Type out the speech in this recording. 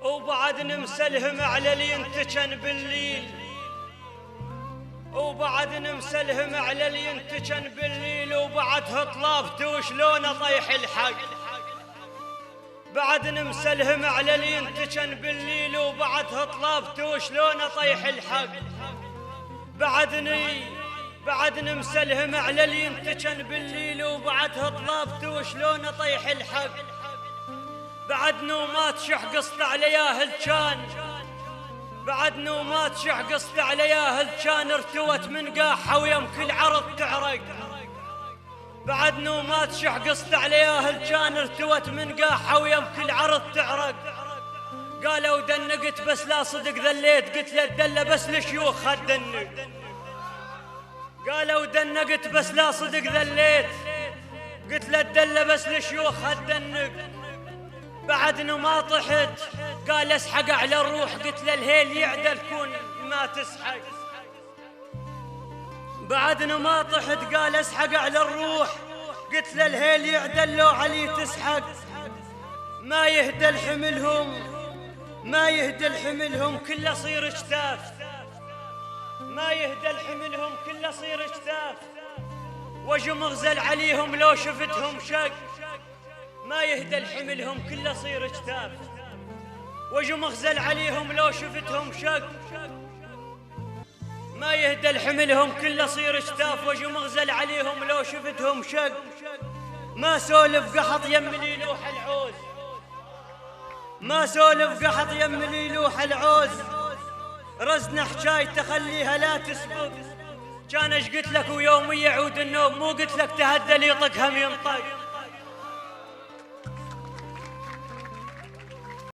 وبعد نمسلهم على اللي ينتجن بالليل، وبعد نمسلهم على اللي ينتجن بالليل، وبعدها طلافته وشلون طيح الحق. بعد نمسلهم على اللي ينتجن بالليل، وبعدها طلافته وشلون طيح الحق. بعد نمسلهم على اللي ينتجن بالليل، وبعدها طلافته وشلون طيح الحق. بعد نومات شح قصت علياه الجان، بعد نومات شح قصت علياه الجان، ارتوت من قاحة ويمك العرض تعرق. بعد نومات شح قصت علياه الجان، ارتوت من قاحة ويمك العرض تعرق. قالوا دنقت بس لا صدق ذليت، قلت له الدلة بس لشيوخ خدني. قالوا دنقت بس لا صدق ذليت، قلت له الدلة بس لشيوخ خدنك. بعد ما طحت قال اسحق على الروح، قلت له الهيل يعدل كون ما تسحق. بعد ما طحت قال اسحق على الروح، قلت له الهيل يعدل لو علي تسحق. ما يهدى الحملهم، ما يهدى الحملهم كله صير اجتاف، ما يهدى الحملهم كله صير اجتاف. وجه مغزل عليهم لو شفتهم شق، ما يهدى الحملهم كله صير اجتاف. وجه مغزل عليهم لو شفتهم شق، ما يهدى الحملهم كله صير اجتاف. وجه مغزل عليهم لو شفتهم شق. ما سولف قحط يم لي لوح العوز، ما سولف قحط يم لي لوح العوز. رزنا حجاي تخليها لا تسبق، كان ايش قلت لك ويوم يعود النوم، مو قلت لك تهدى لي طقهم ينطق.